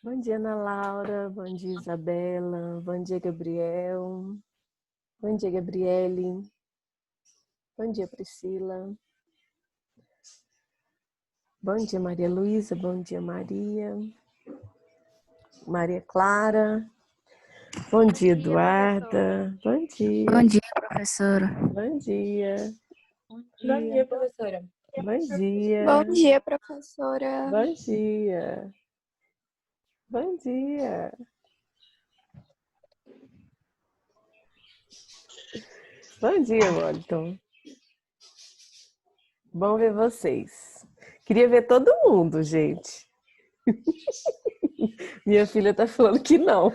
Bom dia, Ana Laura. Bom dia, Isabela. Bom dia, Gabriel. Bom dia, Gabriele. Bom dia, Priscila. Bom dia, Maria Luísa. Bom dia, Maria. Maria Clara. Bom dia, Eduarda. Bom dia. Bom dia, professora. Bom dia. Bom dia, professora. Bom dia. Bom dia, professora. Bom dia. Bom dia. Bom dia, Wellington. Bom ver vocês. Queria ver todo mundo, gente. Minha filha tá falando que não.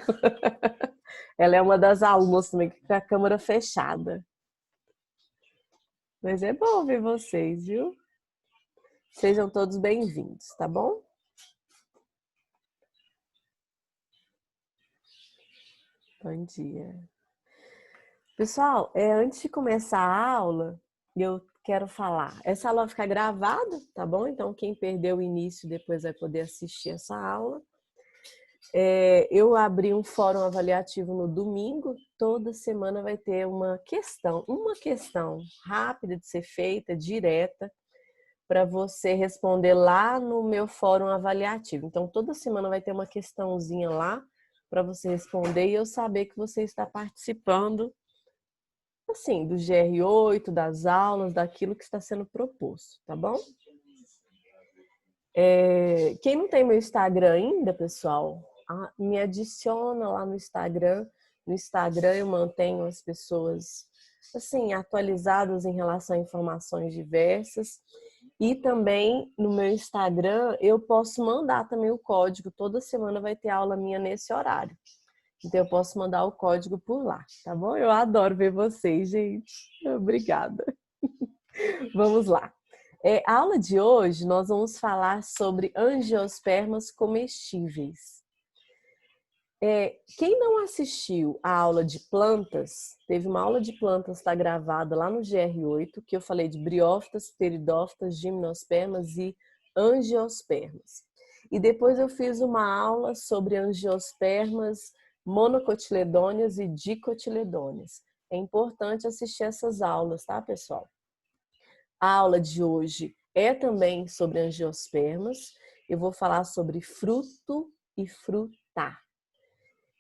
Ela é uma das alunas também que fica com a câmera fechada. Mas é bom ver vocês, viu? Sejam todos bem-vindos, tá bom? Bom dia. Pessoal, antes de começar a aula, eu quero falar. Essa aula vai ficar gravada, tá bom? Então, quem perdeu o início depois vai poder assistir essa aula. Eu abri um fórum avaliativo no domingo. Toda semana vai ter uma questão rápida de ser feita, direta, para você responder lá no meu fórum avaliativo. Então, toda semana vai ter uma questãozinha lá para você responder e eu saber que você está participando, assim, do GR8, das aulas, daquilo que está sendo proposto, tá bom? Quem não tem meu Instagram ainda, pessoal, me adiciona lá no Instagram. No Instagram eu mantenho as pessoas, assim, atualizadas em relação a informações diversas. E também no meu Instagram eu posso mandar também o código. Toda semana vai ter aula minha nesse horário. Então eu posso mandar o código por lá, tá bom? Eu adoro ver vocês, gente. Obrigada. Vamos lá. A aula de hoje nós vamos falar sobre angiospermas comestíveis. Quem não assistiu a aula de plantas, teve uma aula de plantas, está gravada lá no GR8, que eu falei de briófitas, pteridófitas, gimnospermas e angiospermas. E depois eu fiz uma aula sobre angiospermas monocotiledôneas e dicotiledôneas. É importante assistir essas aulas, tá, pessoal? A aula de hoje é também sobre angiospermas. Eu vou falar sobre fruto e frutar.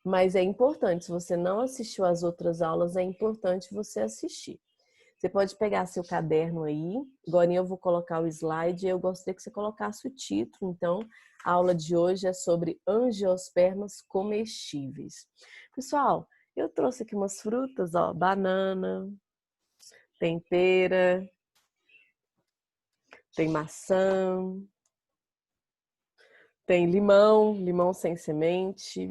Mas é importante, se você não assistiu às outras aulas, é importante você assistir. Você pode pegar seu caderno aí, agora eu vou colocar o slide e eu gostaria que você colocasse o título. Então, a aula de hoje é sobre angiospermas comestíveis. Pessoal, eu trouxe aqui umas frutas, ó, banana, tem pera, tem maçã, tem limão sem semente,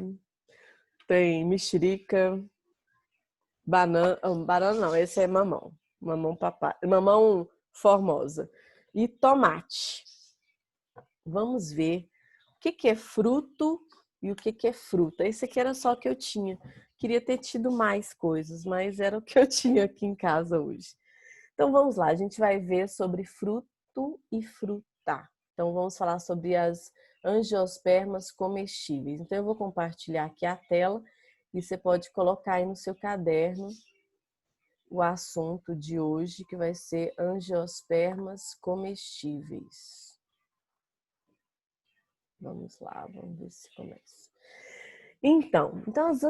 tem mexerica, banana não, esse é mamão papai, mamão formosa e tomate. Vamos ver o que é fruto e o que é fruta. Esse aqui era só o que eu tinha. Queria ter tido mais coisas, mas era o que eu tinha aqui em casa hoje. Então vamos lá, a gente vai ver sobre fruto e frutar. Então vamos falar sobre as angiospermas comestíveis. Então eu vou compartilhar aqui a tela e você pode colocar aí no seu caderno o assunto de hoje, que vai ser angiospermas comestíveis. Vamos lá, vamos ver se começa. Então as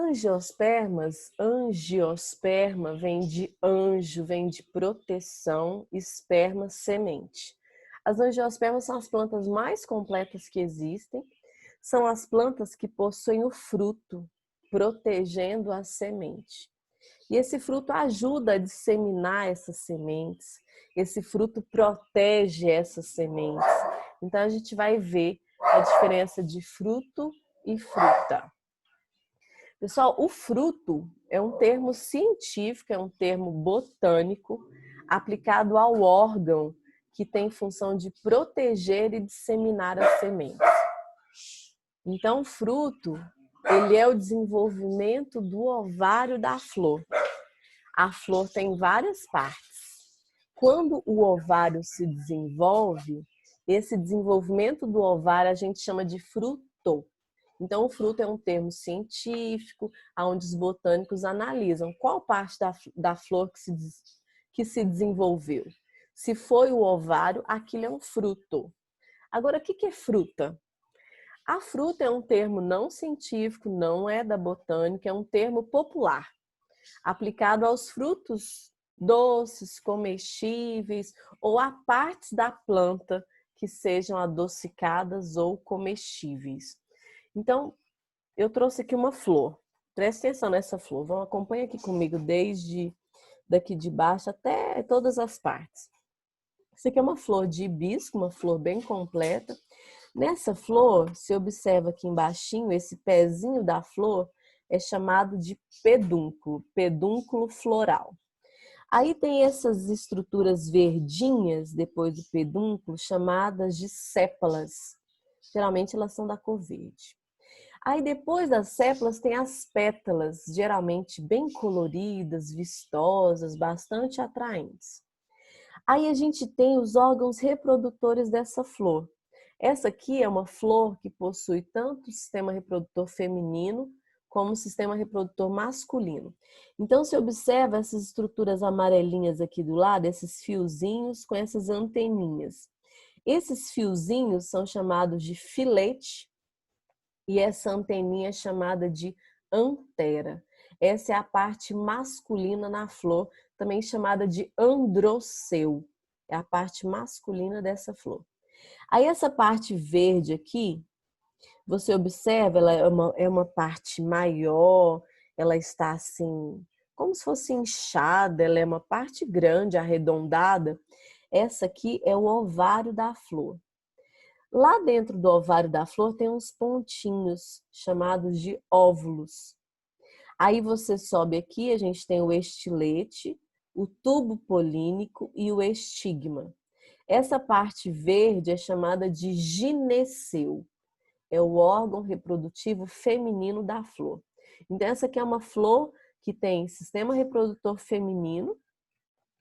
angiosperma vem de anjo, vem de proteção, esperma, semente. As angiospermas são as plantas mais completas que existem, são as plantas que possuem o fruto, protegendo a semente. E esse fruto ajuda a disseminar essas sementes, esse fruto protege essas sementes. Então a gente vai ver a diferença de fruto e fruta. Pessoal, o fruto é um termo científico, é um termo botânico aplicado ao órgão que tem função de proteger e disseminar as sementes. Então, o fruto, ele é o desenvolvimento do ovário da flor. A flor tem várias partes. Quando o ovário se desenvolve, esse desenvolvimento do ovário a gente chama de fruto. Então, o fruto é um termo científico, onde os botânicos analisam qual parte da flor que se desenvolveu. Se foi o ovário, aquilo é um fruto. Agora, o que é fruta? A fruta é um termo não científico, não é da botânica, é um termo popular, aplicado aos frutos doces, comestíveis ou a partes da planta que sejam adocicadas ou comestíveis. Então, eu trouxe aqui uma flor. Presta atenção nessa flor. Vão acompanha aqui comigo desde daqui de baixo até todas as partes. Isso aqui é uma flor de hibisco, uma flor bem completa. Nessa flor, se observa aqui embaixinho, esse pezinho da flor é chamado de pedúnculo, pedúnculo floral. Aí tem essas estruturas verdinhas depois do pedúnculo, chamadas de sépalas. Geralmente elas são da cor verde. Aí depois das sépalas tem as pétalas, geralmente bem coloridas, vistosas, bastante atraentes. Aí a gente tem os órgãos reprodutores dessa flor. Essa aqui é uma flor que possui tanto o sistema reprodutor feminino como o sistema reprodutor masculino. Então, se observa essas estruturas amarelinhas aqui do lado, esses fiozinhos com essas anteninhas. Esses fiozinhos são chamados de filete e essa anteninha é chamada de antera. Essa é a parte masculina na flor, também chamada de androceu. É a parte masculina dessa flor. Aí essa parte verde aqui, você observa, ela é uma parte maior, ela está assim, como se fosse inchada, ela é uma parte grande, arredondada. Essa aqui é o ovário da flor. Lá dentro do ovário da flor tem uns pontinhos chamados de óvulos. Aí você sobe aqui, a gente tem o estilete, o tubo polínico e o estigma. Essa parte verde é chamada de gineceu. É o órgão reprodutivo feminino da flor. Então, essa aqui é uma flor que tem sistema reprodutor feminino,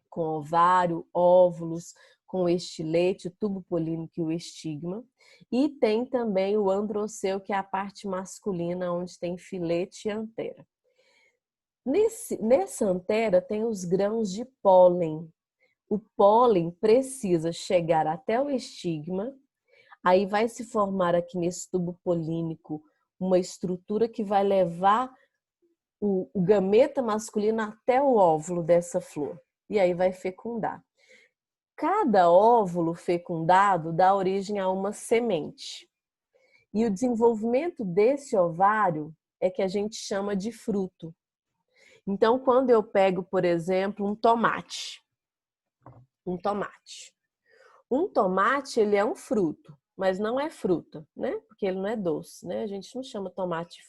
com ovário, óvulos, com o estilete, o tubo polínico e o estigma. E tem também o androceu, que é a parte masculina, onde tem filete e antera. Nessa antera tem os grãos de pólen. O pólen precisa chegar até o estigma, aí vai se formar aqui nesse tubo polínico uma estrutura que vai levar o gameta masculino até o óvulo dessa flor. E aí vai fecundar. Cada óvulo fecundado dá origem a uma semente. E o desenvolvimento desse ovário é que a gente chama de fruto. Então, quando eu pego, por exemplo, um tomate, ele é um fruto, mas não é fruta, né? Porque ele não é doce, né? A gente não chama tomate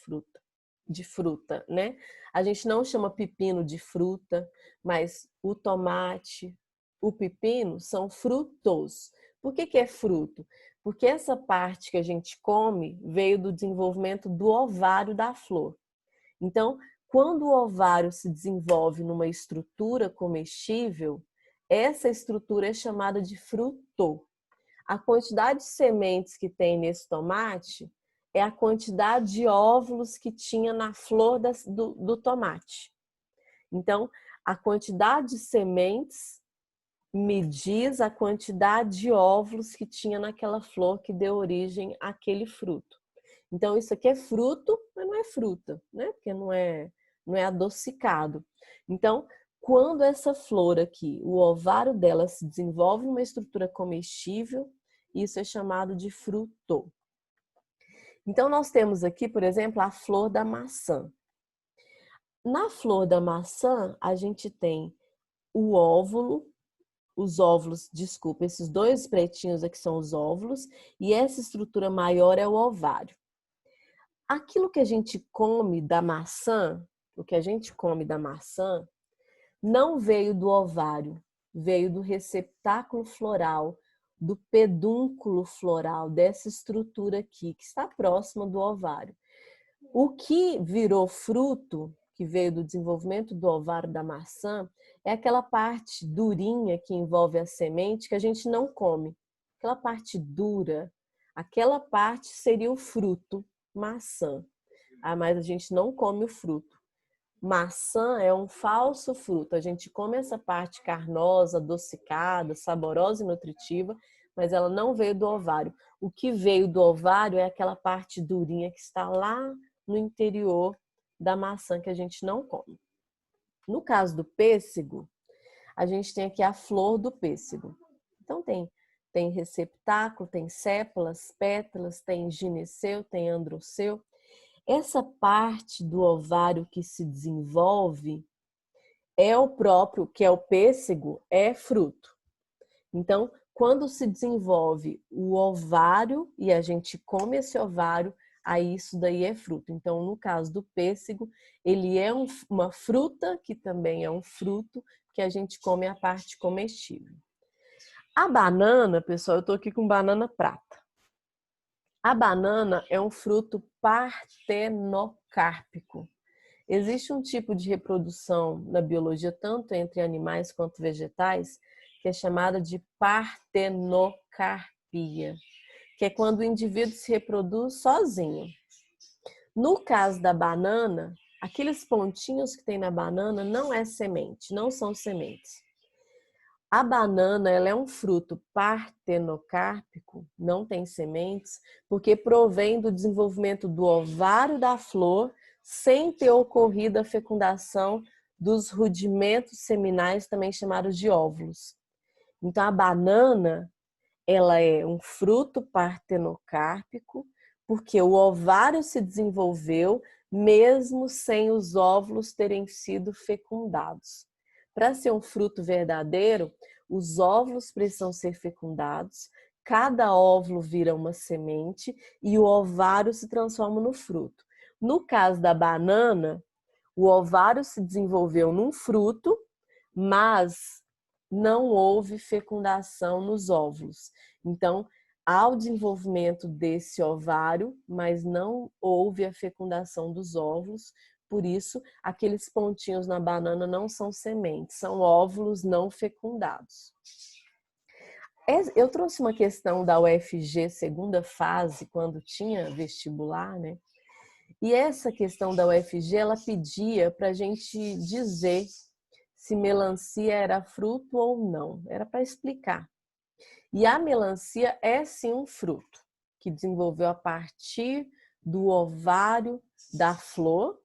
de fruta, né? A gente não chama pepino de fruta, mas o tomate, o pepino são frutos. Por que é fruto? Porque essa parte que a gente come veio do desenvolvimento do ovário da flor. Então, quando o ovário se desenvolve numa estrutura comestível, essa estrutura é chamada de fruto. A quantidade de sementes que tem nesse tomate é a quantidade de óvulos que tinha na flor do tomate. Então, a quantidade de sementes me diz a quantidade de óvulos que tinha naquela flor que deu origem àquele fruto. Então, isso aqui é fruto, mas não é fruta, né? Porque não é adocicado. Então, quando essa flor aqui, o ovário dela se desenvolve numa estrutura comestível, isso é chamado de fruto. Então, nós temos aqui, por exemplo, a flor da maçã. Na flor da maçã, a gente tem o óvulo, esses dois pretinhos aqui são os óvulos, e essa estrutura maior é o ovário. Aquilo que a gente come da maçã, o que a gente come da maçã, não veio do ovário, veio do receptáculo floral, do pedúnculo floral, dessa estrutura aqui, que está próxima do ovário. O que virou fruto, que veio do desenvolvimento do ovário da maçã, é aquela parte durinha que envolve a semente que a gente não come. Aquela parte dura, aquela parte seria o fruto. maçã. Ah, mas a gente não come o fruto. Maçã é um falso fruto. A gente come essa parte carnosa, adocicada, saborosa e nutritiva, mas ela não veio do ovário. O que veio do ovário é aquela parte durinha que está lá no interior da maçã que a gente não come. No caso do pêssego, a gente tem aqui a flor do pêssego. Então tem receptáculo, tem sépalas, pétalas, tem gineceu, tem androceu. Essa parte do ovário que se desenvolve é o próprio, que é o pêssego, é fruto. Então, quando se desenvolve o ovário e a gente come esse ovário, aí isso daí é fruto. Então, no caso do pêssego, ele é uma fruta que também é um fruto que a gente come a parte comestível. A banana, pessoal, eu estou aqui com banana prata. A banana é um fruto partenocárpico. Existe um tipo de reprodução na biologia, tanto entre animais quanto vegetais, que é chamada de partenocarpia, que é quando o indivíduo se reproduz sozinho. No caso da banana, aqueles pontinhos que tem na banana não é semente, não são sementes. A banana, ela é um fruto partenocárpico, não tem sementes, porque provém do desenvolvimento do ovário da flor sem ter ocorrido a fecundação dos rudimentos seminais, também chamados de óvulos. Então, a banana, ela é um fruto partenocárpico, porque o ovário se desenvolveu mesmo sem os óvulos terem sido fecundados. Para ser um fruto verdadeiro, os óvulos precisam ser fecundados, cada óvulo vira uma semente e o ovário se transforma no fruto. No caso da banana, o ovário se desenvolveu num fruto, mas não houve fecundação nos óvulos. Então, há o desenvolvimento desse ovário, mas não houve a fecundação dos óvulos. Por isso, aqueles pontinhos na banana não são sementes, são óvulos não fecundados. Eu trouxe uma questão da UFG, segunda fase, quando tinha vestibular, né? E essa questão da UFG, ela pedia para a gente dizer se melancia era fruto ou não. Era para explicar. E a melancia é sim um fruto, que desenvolveu a partir do ovário da flor.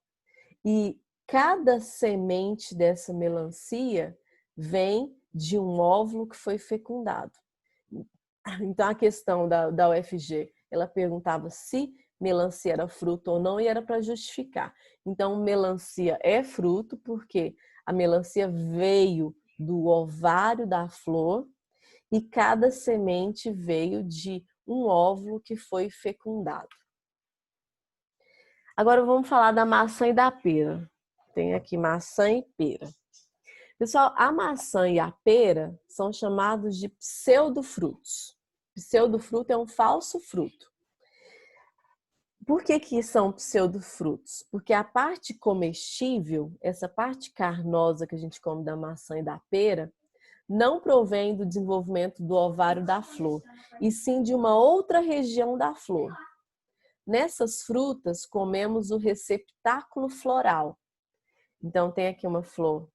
E cada semente dessa melancia vem de um óvulo que foi fecundado. Então, a questão da UFG, ela perguntava se melancia era fruto ou não e era para justificar. Então, melancia é fruto porque a melancia veio do ovário da flor e cada semente veio de um óvulo que foi fecundado. Agora vamos falar da maçã e da pera. Tem aqui maçã e pera. Pessoal, a maçã e a pera são chamados de pseudofrutos. Pseudofruto é um falso fruto. Por que são pseudofrutos? Porque a parte comestível, essa parte carnosa que a gente come da maçã e da pera, não provém do desenvolvimento do ovário da flor, e sim de uma outra região da flor. Nessas frutas, comemos o receptáculo floral. Então, tem aqui uma flor,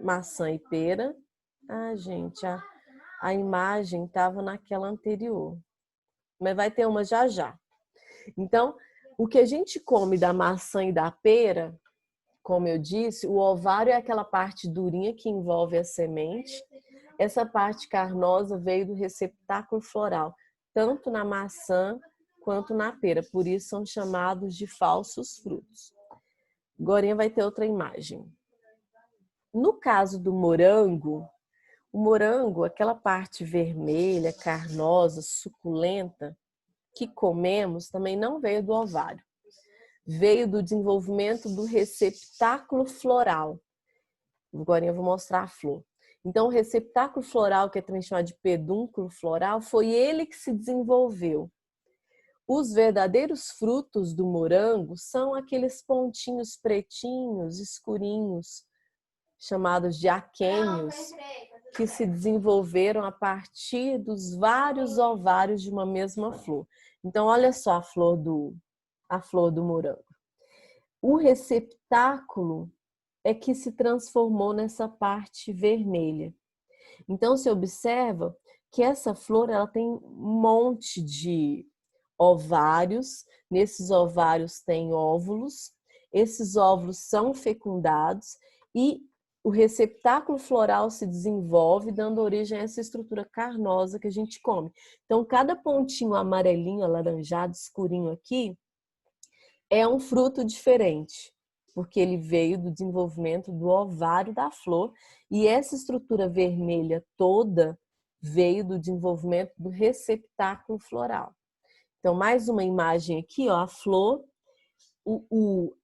maçã e pera. Ah, gente, a imagem estava naquela anterior. Mas vai ter uma já já. Então, o que a gente come da maçã e da pera, como eu disse, o ovário é aquela parte durinha que envolve a semente. Essa parte carnosa veio do receptáculo floral, tanto na maçã quanto na pera. Por isso são chamados de falsos frutos. Agora vai ter outra imagem. No caso do morango, o morango, aquela parte vermelha, carnosa, suculenta que comemos, também não veio do ovário. Veio do desenvolvimento do receptáculo floral. Agora eu vou mostrar a flor. Então, o receptáculo floral, que é também chamado de pedúnculo floral, foi ele que se desenvolveu. Os verdadeiros frutos do morango são aqueles pontinhos pretinhos, escurinhos, chamados de aquênios, que se desenvolveram a partir dos vários ovários de uma mesma flor. Então, olha só a flor a flor do morango. O receptáculo é que se transformou nessa parte vermelha. Então, você observa que essa flor ela tem um monte de ovários. Nesses ovários tem óvulos. Esses óvulos são fecundados e o receptáculo floral se desenvolve, dando origem a essa estrutura carnosa que a gente come. Então, cada pontinho amarelinho, alaranjado, escurinho aqui, é um fruto diferente, porque ele veio do desenvolvimento do ovário da flor e essa estrutura vermelha toda veio do desenvolvimento do receptáculo floral. Então, mais uma imagem aqui, ó, a flor,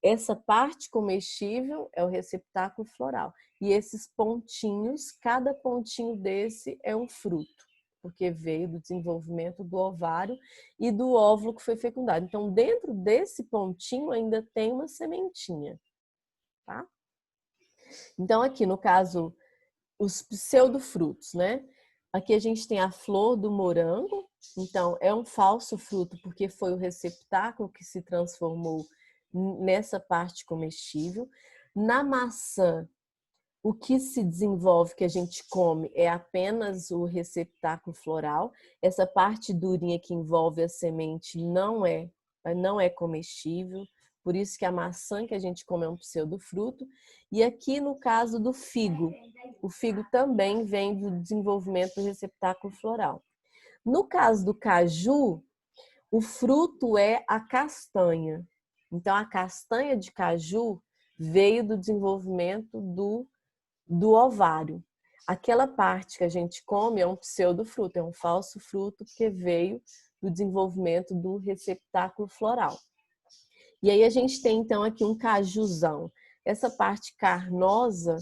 essa parte comestível é o receptáculo floral. E esses pontinhos, cada pontinho desse é um fruto, porque veio do desenvolvimento do ovário e do óvulo que foi fecundado. Então, dentro desse pontinho ainda tem uma sementinha, tá? Então, aqui no caso, os pseudofrutos, né? Aqui a gente tem a flor do morango. Então, é um falso fruto porque foi o receptáculo que se transformou nessa parte comestível. Na maçã, o que se desenvolve, que a gente come, é apenas o receptáculo floral. Essa parte durinha que envolve a semente não é comestível. Por isso que a maçã que a gente come é um pseudofruto. E aqui no caso do figo, o figo também vem do desenvolvimento do receptáculo floral. No caso do caju, o fruto é a castanha. Então, a castanha de caju veio do desenvolvimento do ovário. Aquela parte que a gente come é um pseudofruto, é um falso fruto, porque veio do desenvolvimento do receptáculo floral. E aí a gente tem então aqui um cajuzão. Essa parte carnosa,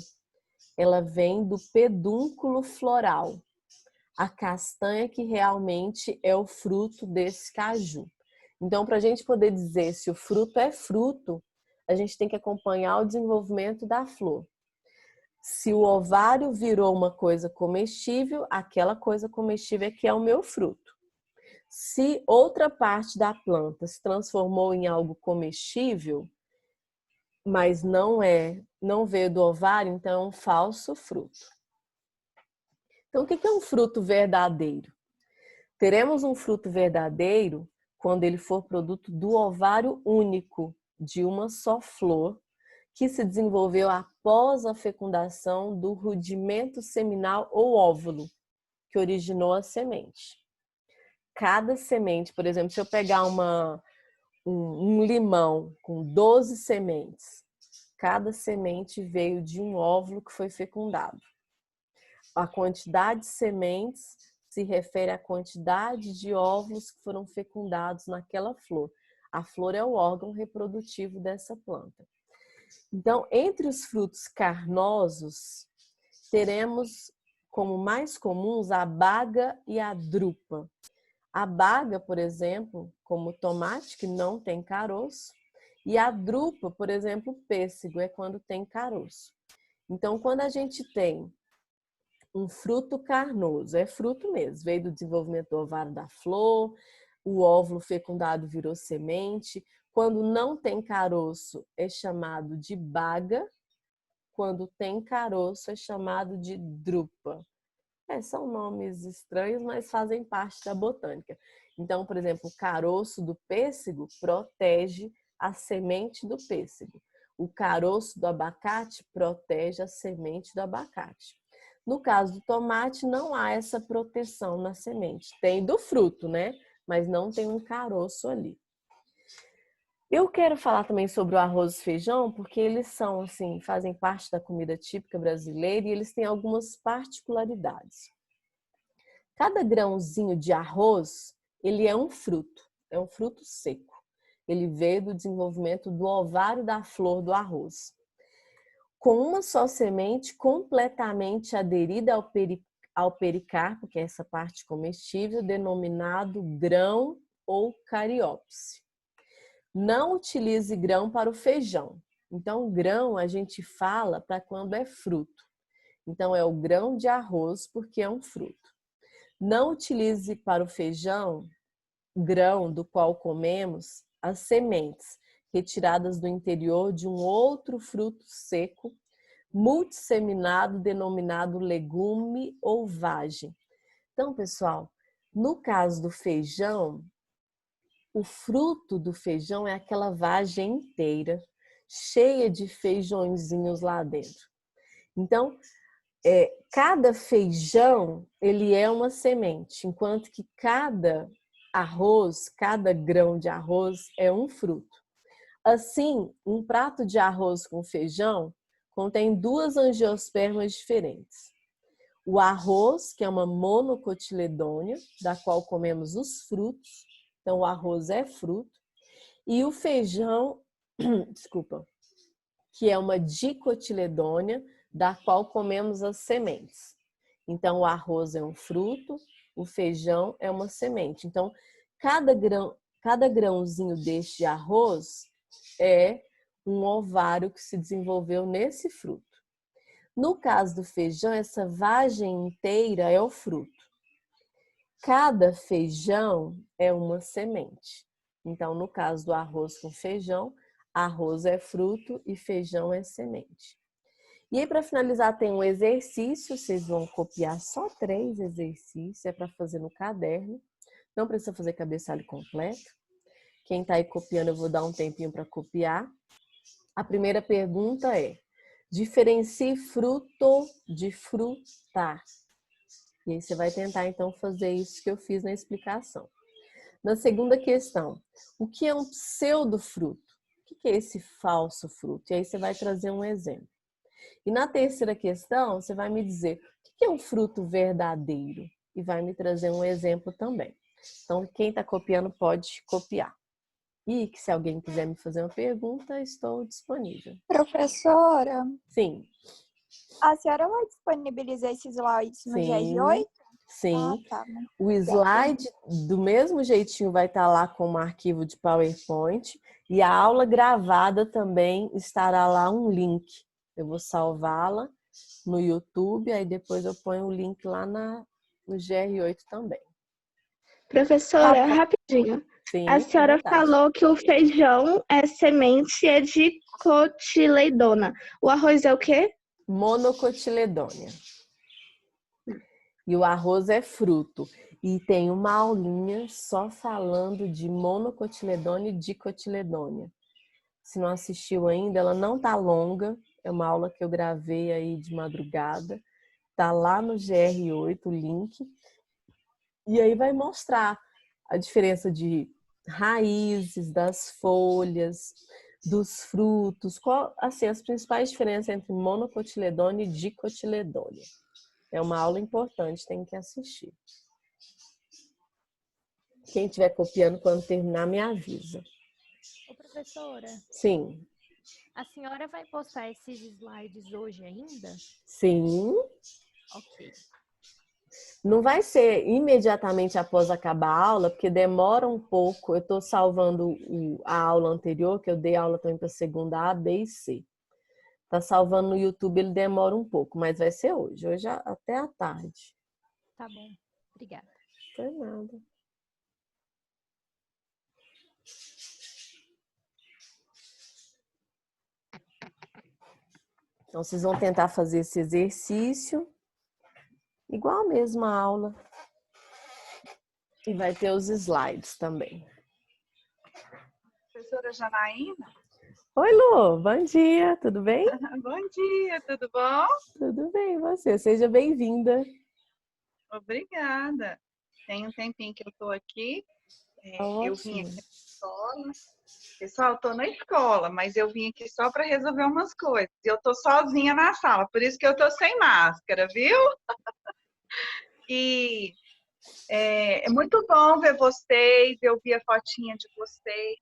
ela vem do pedúnculo floral. A castanha que realmente é o fruto desse caju. Então, para a gente poder dizer se o fruto é fruto, a gente tem que acompanhar o desenvolvimento da flor. Se o ovário virou uma coisa comestível, aquela coisa comestível é que é o meu fruto. Se outra parte da planta se transformou em algo comestível, mas não veio do ovário, então é um falso fruto. Então, o que é um fruto verdadeiro? Teremos um fruto verdadeiro quando ele for produto do ovário único, de uma só flor, que se desenvolveu após a fecundação do rudimento seminal ou óvulo, que originou a semente. Cada semente, por exemplo, se eu pegar um limão com 12 sementes, cada semente veio de um óvulo que foi fecundado. A quantidade de sementes se refere à quantidade de óvulos que foram fecundados naquela flor. A flor é o órgão reprodutivo dessa planta. Então, entre os frutos carnosos, teremos como mais comuns a baga e a drupa. A baga, por exemplo, como o tomate, que não tem caroço, e a drupa, por exemplo, o pêssego, é quando tem caroço. Então, quando a gente tem um fruto carnoso, é fruto mesmo, veio do desenvolvimento do ovário da flor, o óvulo fecundado virou semente. Quando não tem caroço, é chamado de baga. Quando tem caroço, é chamado de drupa. São nomes estranhos, mas fazem parte da botânica. Então, por exemplo, o caroço do pêssego protege a semente do pêssego. O caroço do abacate protege a semente do abacate. No caso do tomate, não há essa proteção na semente. Tem do fruto, né? Mas não tem um caroço ali. Eu quero falar também sobre o arroz e feijão, porque eles são, assim, fazem parte da comida típica brasileira e eles têm algumas particularidades. Cada grãozinho de arroz, ele é um fruto seco. Ele veio do desenvolvimento do ovário da flor do arroz. Com uma só semente completamente aderida ao pericarpo, que é essa parte comestível, denominado grão ou cariópse. Não utilize grão para o feijão. Então, grão a gente fala para quando é fruto. Então, é o grão de arroz porque é um fruto. Não utilize para o feijão grão do qual comemos as sementes retiradas do interior de um outro fruto seco, multisseminado, denominado legume ou vagem. Então, pessoal, no caso do feijão, o fruto do feijão é aquela vagem inteira, cheia de feijõezinhos lá dentro. Então, cada feijão, ele é uma semente, enquanto que cada arroz, cada grão de arroz é um fruto. Assim, um prato de arroz com feijão contém 2 angiospermas diferentes. O arroz, que é uma monocotiledônia, da qual comemos os frutos, então o arroz é fruto, e o feijão, desculpa, que é uma dicotiledônia, da qual comemos as sementes. Então, o arroz é um fruto, o feijão é uma semente. Então, cada grãozinho deste arroz é um ovário que se desenvolveu nesse fruto. No caso do feijão, essa vagem inteira é o fruto. Cada feijão é uma semente. Então, no caso do arroz com feijão, arroz é fruto e feijão é semente. E aí, para finalizar, tem um exercício. Vocês vão copiar só 3 exercícios. É para fazer no caderno. Não precisa fazer cabeçalho completo. Quem está aí copiando, eu vou dar um tempinho para copiar. A primeira pergunta é: diferencie fruto de frutar. E aí você vai tentar, então, fazer isso que eu fiz na explicação. Na segunda questão, o que é um pseudofruto? O que é esse falso fruto? E aí você vai trazer um exemplo. E na terceira questão, você vai me dizer o que é um fruto verdadeiro? E vai me trazer um exemplo também. Então, quem está copiando pode copiar. E que se alguém quiser me fazer uma pergunta, estou disponível. Professora, Sim. a senhora vai disponibilizar esses slides no GR8? Sim. Ah, tá. O slide, do mesmo jeitinho, vai estar lá como arquivo de PowerPoint. E a aula gravada também estará lá um link. Eu vou salvá-la no YouTube, aí depois eu ponho o link lá no GR8 também. Professora, rapidinho. Sim, A senhora falou que o feijão é semente e é de cotiledona. O arroz é o quê? Monocotiledônia. E o arroz é fruto. E tem uma aulinha só falando de monocotiledônia e dicotiledônia. Se não assistiu ainda, ela não tá longa. É uma aula que eu gravei aí de madrugada. Tá lá no GR8 o link. E aí vai mostrar a diferença de raízes, das folhas, dos frutos, assim, as principais diferenças entre monocotiledônia e dicotiledônia. É uma aula importante, tem que assistir. Quem estiver copiando, quando terminar, me avisa. Ô, professora. Sim. A senhora vai postar esses slides hoje ainda? Sim. Ok. Não vai ser imediatamente após acabar a aula, porque demora um pouco. Eu estou salvando a aula anterior, que eu dei aula também para a segunda A, B e C. Tá salvando no YouTube, ele demora um pouco, mas vai ser hoje. Hoje até à tarde. Tá bom. Obrigada. Não foi nada. Então, vocês vão tentar fazer esse exercício igual a mesma aula. E vai ter os slides também. Professora Janaína? Oi, Lu. Bom dia. Tudo bem? Bom dia, tudo bom? Tudo bem, e você? Seja bem-vinda. Obrigada. Tem um tempinho que eu estou aqui. Eu vim aqui na escola. Pessoal, estou na escola, mas eu vim aqui só para resolver umas coisas. Eu estou sozinha na sala, por isso que eu estou sem máscara, viu? E é muito bom ver vocês, eu vi a fotinha de vocês,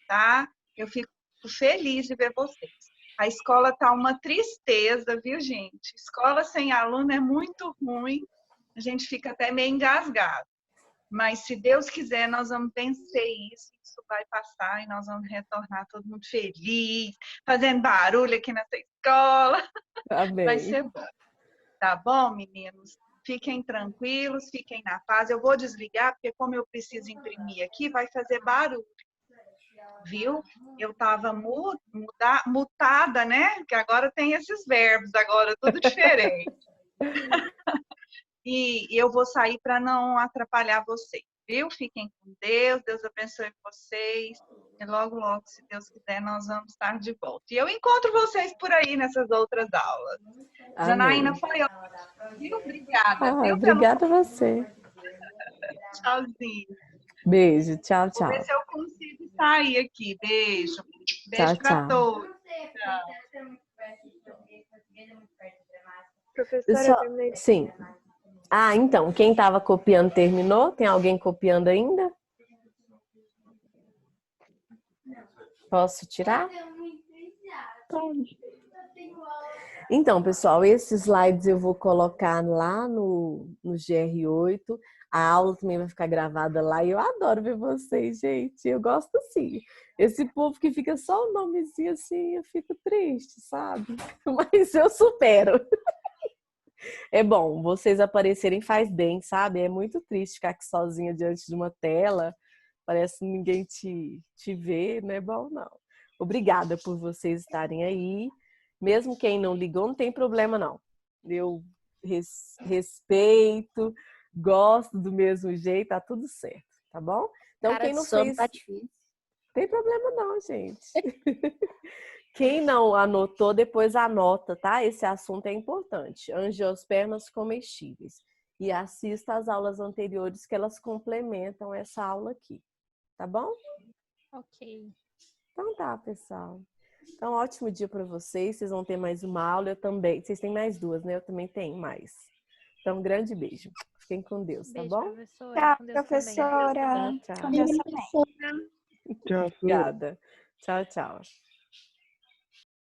tá? Eu fico feliz de ver vocês. A escola tá uma tristeza, viu, gente? Escola sem aluno é muito ruim, a gente fica até meio engasgado. Mas se Deus quiser, nós vamos vencer isso vai passar e nós vamos retornar todo mundo feliz, fazendo barulho aqui nessa escola. Amém. Vai ser bom. Tá bom, meninos? Fiquem tranquilos, fiquem na paz. Eu vou desligar, porque como eu preciso imprimir aqui, vai fazer barulho. viu? Eu estava mutada, né? Que agora tem esses verbos, agora tudo diferente. E eu vou sair para não atrapalhar vocês, viu? Fiquem com Deus, Deus abençoe vocês. E logo, logo, se Deus quiser, nós vamos estar de volta. E eu encontro vocês por aí nessas outras aulas. Janaína, foi ótimo, viu? Obrigada, viu? Obrigada a você. Tchauzinho. Beijo, tchau, Vou ver tchau. se eu consigo sair aqui. Beijo. Beijo Tchau, para tchau. todos. Professora, Pessoal, eu terminei. sim. Ah, então, quem estava copiando terminou? Tem alguém copiando ainda? Posso tirar? Pode. Então, pessoal, esses slides eu vou colocar lá no GR8. A aula também vai ficar gravada lá e eu adoro ver vocês, gente. Eu gosto assim. Esse povo que fica só o nomezinho assim, eu fico triste, sabe? Mas eu supero. É bom, vocês aparecerem faz bem, sabe? É muito triste ficar aqui sozinha diante de uma tela. Parece que ninguém te vê, não é bom, não. Obrigada por vocês estarem aí. Mesmo quem não ligou, não tem problema, não. Eu respeito, gosto do mesmo jeito, tá tudo certo, tá bom? Então, Cara quem de não sono fez... tá difícil. Tem problema não, gente. Quem não anotou, depois anota, tá? Esse assunto é importante. Angiospermas comestíveis. E assista às aulas anteriores que elas complementam essa aula aqui. Tá bom? Ok. Então tá, pessoal. Então, ótimo dia para vocês. Vocês vão ter mais uma aula. Eu também. Vocês têm mais duas, né? Eu também tenho mais. Então, um grande beijo. Fiquem com Deus, tá Beijo, bom? professora. Tchau, Com Deus também. professora. Tchau, Com tchau. Deus também. Professora. Tchau, Su. Obrigada. Tchau, tchau.